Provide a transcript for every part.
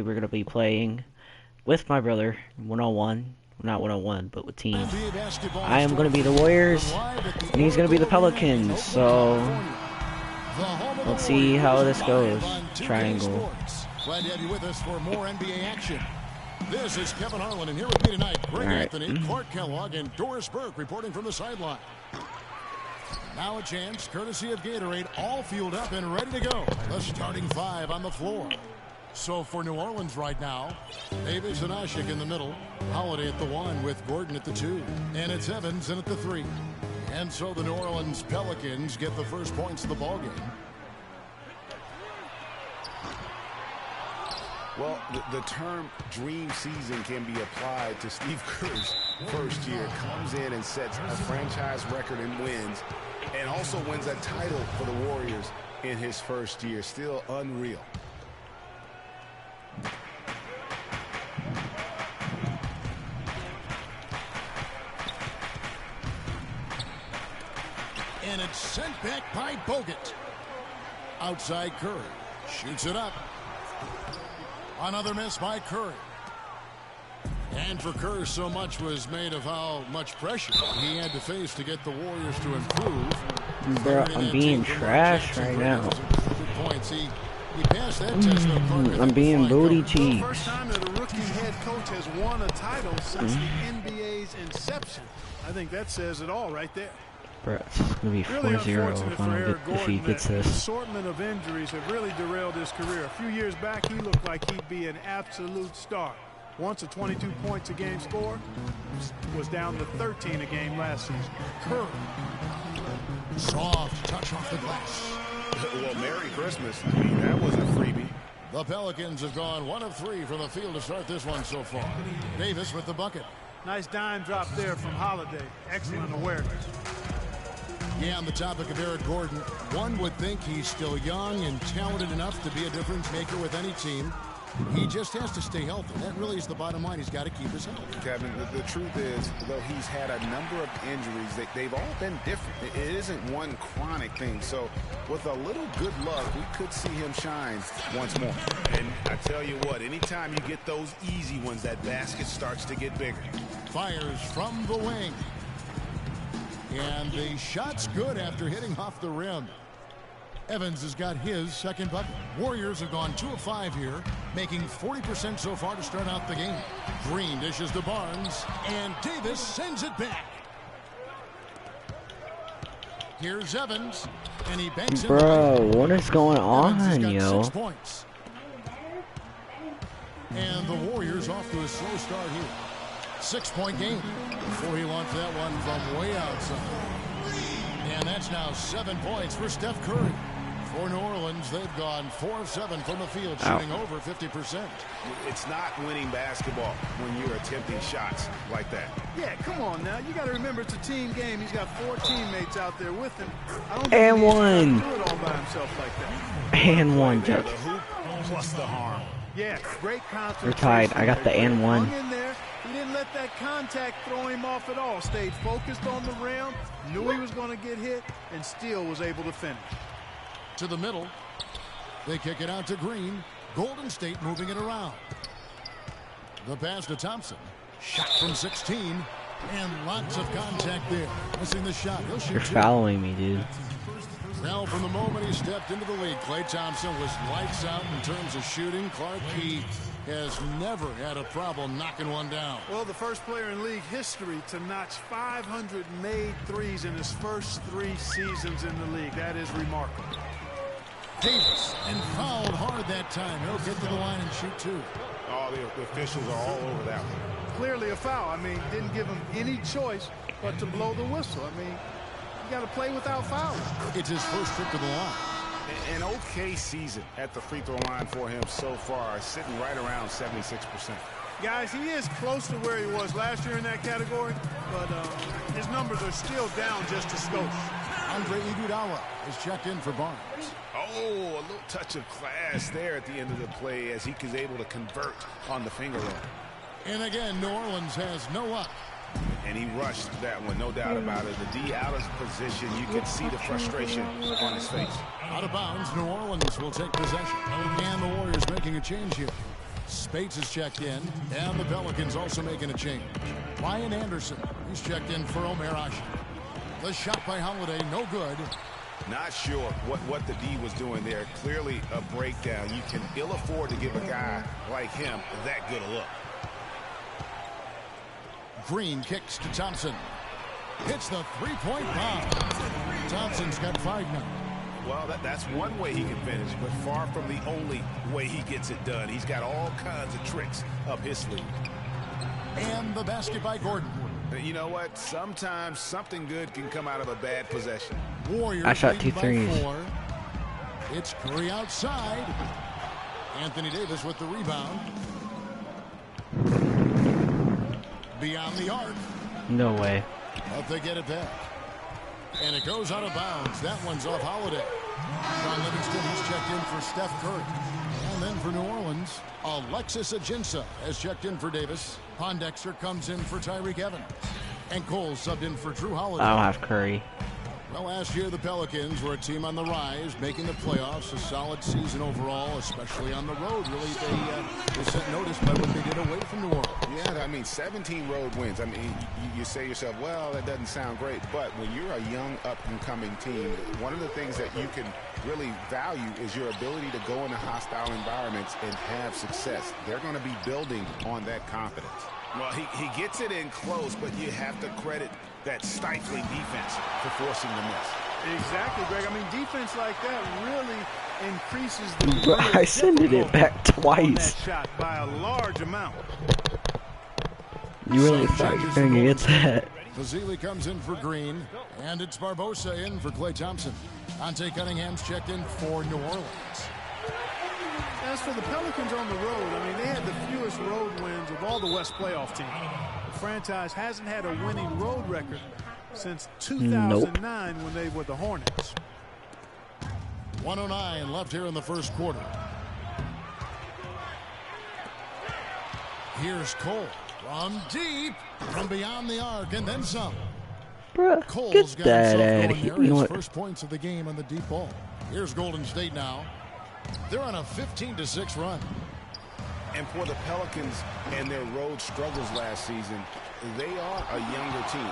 We're going to be playing with my brother, one-on-one. Not one-on-one, but with team. I am going to be the Warriors, and he's going to be the Pelicans, so let's see how this goes. Triangle. Glad to have you with us for more NBA action. This is Kevin Harlan, and here with me tonight, Greg Anthony, Clark Kellogg, and Doris Burke reporting from the sideline. Now a chance, courtesy of Gatorade, all fueled up and ready to go. The starting five on the floor. So for New Orleans right now, Davis and Asik in the middle, Holiday at the 1 with Gordon at the 2, and it's Evans in at the 3. And so the New Orleans Pelicans get the first points of the ballgame. Well, the term dream season can be applied to Steve Kerr's first year. Comes in and sets a franchise record in wins, and also wins a title for the Warriors in his first year. Still unreal. And it's sent back by Bogut. Outside Curry. Shoots it up. Another miss by Curry. And for Curry, so much was made of how much pressure he had to face to get the Warriors to improve. Bro, I'm being trash right now. He passed that test. I'm being booty cheeks. The first time that a rookie head coach has won a title since the NBA's inception. I think that says it all right there. Bro, it's going to be 4-0 if he gets this. The assortment of injuries have really derailed his career. A few years back, he looked like he'd be an absolute star. Once a 22 points a game score, was down to 13 a game last season. Curry. Soft touch off the glass. Well, Merry Christmas. I mean, that was a freebie. The Pelicans have gone 1 of 3 from the field to start this one so far. Davis with the bucket. Nice dime drop there from Holiday. Excellent awareness. Yeah, on the topic of Eric Gordon, one would think he's still young and talented enough to be a difference maker with any team. He just has to stay healthy. That really is the bottom line. He's got to keep his health. Kevin, the truth is, though he's had a number of injuries, they've all been different. It isn't one chronic thing. So with a little good luck, we could see him shine once more. And I tell you what, anytime you get those easy ones, that basket starts to get bigger. Fires from the wing. And the shot's good after hitting off the rim. Evans has got his second bucket. Warriors have gone 2 of 5 here, making 40% so far to start out the game. Green dishes to Barnes, and Davis sends it back. Here's Evans, and he banks it. Bro, what is going on, yo? 6 points. And the Warriors off to a slow start here. 6-point game before he launched that one from way outside. And that's now 7 points for Steph Curry. For New Orleans, they've gone 4 of 7 from the field, shooting over 50%. It's not winning basketball when you're attempting shots like that. Yeah, come on now. You got to remember it's a team game. He's got 4 teammates out there with him. I don't think And he one. do it all by himself like that. And one, Judge. The hoop plus the harm. Yeah, great concentration. We're tied. I got the and one. Hung in there. He didn't let that contact throw him off at all. Stayed focused on the rim, knew he was going to get hit, and still was able to finish. To the middle. They kick it out to Green. Golden State moving it around. The pass to Thompson. Shot from 16. And lots of contact there. Missing the shot. He'll shoot You're 2. fouling me, dude. Well, from the moment he stepped into the league, Klay Thompson was lights out in terms of shooting. Clark, he has never had a problem knocking one down. Well, the first player in league history to notch 500 made threes in his first 3 seasons in the league. That is remarkable. Davis, and fouled hard that time. He'll get to the line and shoot 2. Oh, the officials are all over that one. Clearly a foul. I mean, didn't give him any choice but to blow the whistle. I mean, you got to play without fouling. It's his first trip to the line. An okay season at the free throw line for him so far, sitting right around 76%. Guys, he is close to where he was last year in that category, but his numbers are still down just a skosh. Andre Iguodala is checked in for Barnes. Oh, a little touch of class there at the end of the play as he was able to convert on the finger roll. And again, New Orleans has no up. And he rushed that one, no doubt about it. The D out of position, you can see the frustration on his face. Out of bounds, New Orleans will take possession. And the Warriors making a change here. Spates is checked in, and the Pelicans also making a change. Ryan Anderson, he's checked in for Omer Ashe. The shot by Holiday, no good. Not sure what the D was doing there. Clearly a breakdown. You can ill afford to give a guy like him that good a look. Green kicks to Thompson. Hits the three-point bomb. Thompson's got 5 now. Well, that's one way he can finish, but far from the only way he gets it done. He's got all kinds of tricks up his sleeve. And the basket by Gordon. You know what? Sometimes something good can come out of a bad possession. Warriors I shot 2 leading by threes. 4. It's Curry outside. Anthony Davis with the rebound. Beyond the arc. No way. But they get it back. And it goes out of bounds. That one's off Holiday. John Livingston, he's checked in for Steph Curry. And then for New Orleans, Alexis Ajinça has checked in for Davis. Pondexter comes in for Tyreke Evans. And Cole subbed in for Drew Holiday. I don't have Curry. Well, last year the Pelicans were a team on the rise, making the playoffs. A solid season overall, especially on the road. Really, they set notice by what they did away from New Orleans. Yeah, I mean, 17 road wins. I mean, you say to yourself, well, that doesn't sound great. But when you're a young, up-and-coming team, one of the things that you can really value is your ability to go into hostile environments and have success. They're going to be building on that confidence. Well, he gets it in close, but you have to credit that stifling defense for forcing the miss. Exactly, Greg. I mean, defense like that really increases the Bro, I sent it back on twice. that shot by a large amount. You really thought you were going to get that? Fazili comes in for Green, and it's Barbosa in for Klay Thompson. Ante Cunningham's checked in for New Orleans. As for the Pelicans on the road, I mean, they had the fewest road wins of all the West playoff teams. The franchise hasn't had a winning road record since 2009 when they were the Hornets. 1:09 left here in the first quarter. Here's Cole from deep, from beyond the arc, and then some. Bruh, Cole's get got that himself out going of here. there. You know His what? first points of the game on the deep ball. Here's Golden State now. They're on a 15-6 run. And for the Pelicans and their road struggles last season, they are a younger team.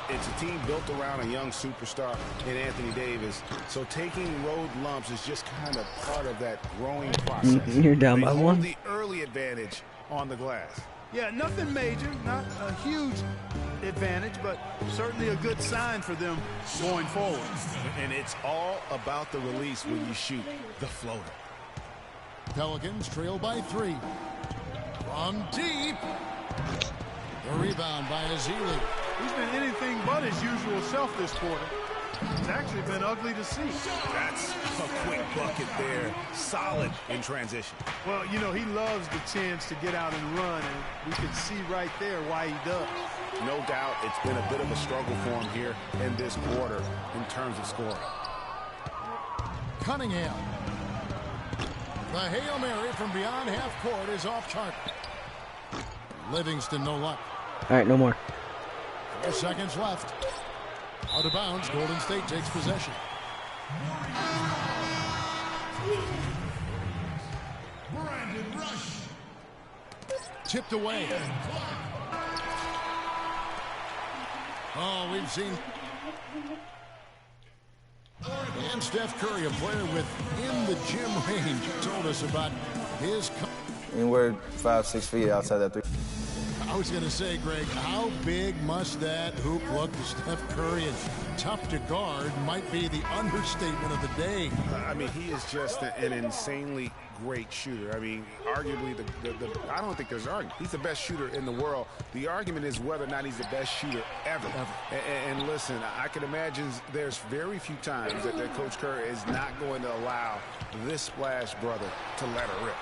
It's a team built around a young superstar in Anthony Davis. So taking road lumps is just kind of part of that growing process. You're down They by hold 1. the early advantage on the glass. Yeah, nothing major, not a huge advantage, but certainly a good sign for them going forward. And it's all about the release when you shoot the floater. Pelicans trail by 3. From deep. The rebound by Azili. He's been anything but his usual self this quarter. It's actually been ugly to see. That's a quick bucket there. Solid in transition. Well, you know, he loves the chance to get out and run, and we can see right there why he does. No doubt it's been a bit of a struggle for him here in this quarter in terms of scoring. Cunningham. The Hail Mary from beyond half court is off target. Livingston, no luck. All right, no more. 4 seconds left. Out of bounds, Golden State takes possession. Brandon Rush. Tipped away. Oh, we've seen. And Steph Curry, a player within the gym range, told us about his. Anywhere 5-6 feet outside that 3. I was going to say, Greg, how big must that hoop look to Steph Curry? And tough to guard might be the understatement of the day. I mean, he is just an insanely great shooter. I mean, arguably, I don't think there's an argument. He's the best shooter in the world. The argument is whether or not he's the best shooter ever. And listen, I can imagine there's very few times that Coach Curry is not going to allow this splash brother to let her rip.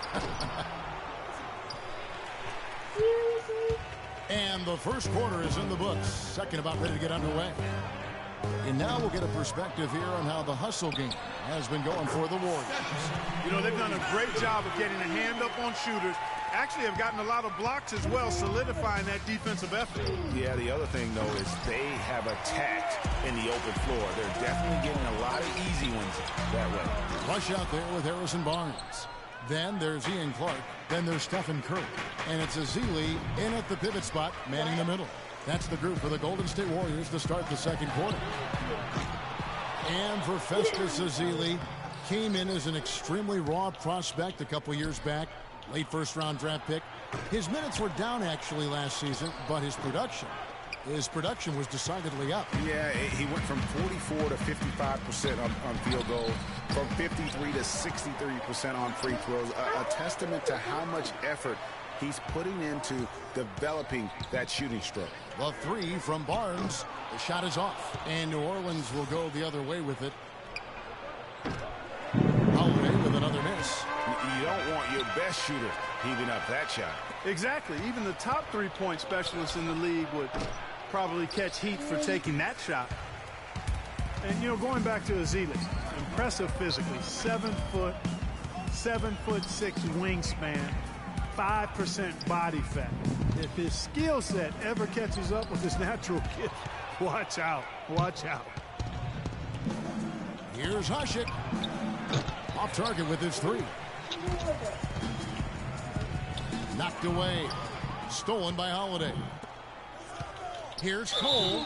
And the first quarter is in the books. Second about ready to get underway. And now we'll get a perspective here on how the hustle game has been going for the Warriors. You know, they've done a great job of getting a hand up on shooters. Actually have gotten a lot of blocks as well, solidifying that defensive effort. Yeah, the other thing, though, is they have attacked in the open floor. They're definitely getting a lot of easy ones that way. Rush out there with Harrison Barnes. Then there's Ian Clark. Then there's Stephen Curry. And it's Ezeli in at the pivot spot, manning the middle. That's the group for the Golden State Warriors to start the second quarter. And for Festus Ezeli, came in as an extremely raw prospect a couple years back. Late first-round draft pick. His minutes were down actually last season, but his production was decidedly up. Yeah, he went from 44 to 55% on field goals, from 53 to 63% on free throws. A testament to how much effort he's putting into developing that shooting stroke. The three from Barnes. The shot is off, and New Orleans will go the other way with it. Holiday with another miss. You don't want your best shooter heaving up that shot. Exactly. Even the top three-point specialists in the league would probably catch heat for taking that shot. And, you know, going back to Ezeli, impressive physically. 7 foot, 7'6" wingspan, 5% body fat. If his skill set ever catches up with his natural gift, watch out. Watch out. Here's Hasek. Off target with his three. Knocked away. Stolen by Holiday. Here's Cole.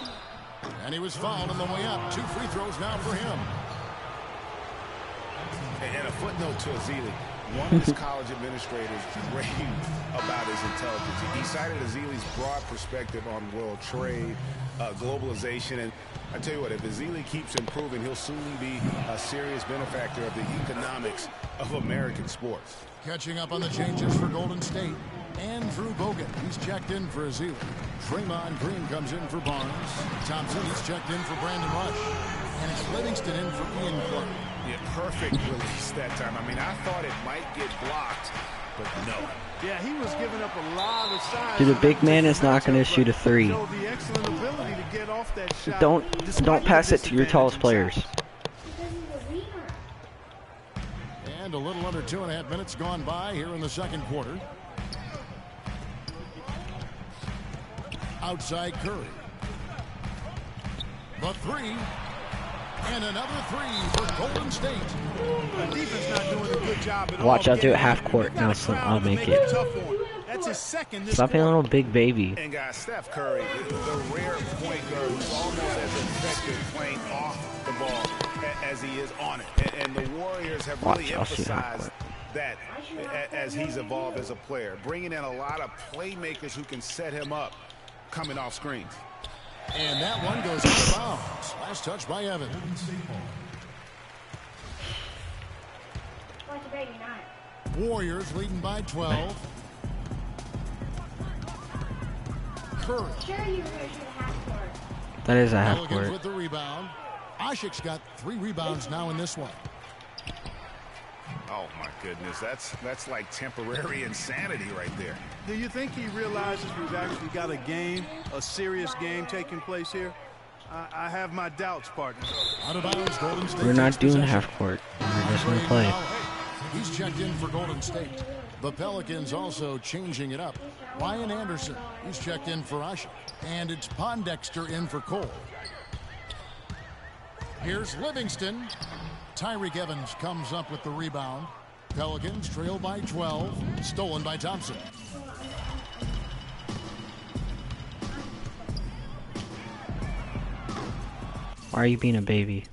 And he was fouled on the way up. 2 free throws now for him. And a footnote to Ezeli. One of his college administrators raved about his intelligence. He cited Ezeli's broad perspective on world trade, globalization, and I tell you what, if Ezeli keeps improving, he'll soon be a serious benefactor of the economics of American sports. Catching up on the changes for Golden State. Andrew Bogut, he's checked in for Ezeli. Draymond Green comes in for Barnes. Thompson, he's checked in for Brandon Rush. And it's Livingston in for Ian Clark. Yeah, perfect release that time. I mean, I thought it might get blocked, but no. Yeah, he was giving up a lot of size. Dude, the big man is not going to shoot a three. Don't pass it to your tallest players. And a little under 2.5 minutes gone by here in the second quarter. Outside Curry. The three. And another three for Golden State. The defense not doing a good job at all. Watch, I'll do it half court now, so I'll make it. That's his second. Stop being a little big baby. And guys, Steph Curry, the rare point guard who's almost as effective playing off the ball as he is on it. And the Warriors have really emphasized that as he's evolved as a player, bringing in a lot of playmakers who can set him up coming off screens. And that one goes out of bounds. Last touch by Evans. Warriors leading by 12. Curry. That is a half court. With the rebound. Asek's got 3 rebounds now in this one. Oh my goodness, that's like temporary insanity right there. Do you think he realizes we've actually got a serious game taking place here? I have my doubts, partner. Out of bounds, Golden State. We're not doing half court. We're just going to play. He's checked in for Golden State. The Pelicans also changing it up. Ryan Anderson, he's checked in for Asek. And it's Pondexter in for Cole. Here's Livingston. Tyreke Evans comes up with the rebound. Pelicans trail by 12. Stolen by Thompson. Why are you being a baby?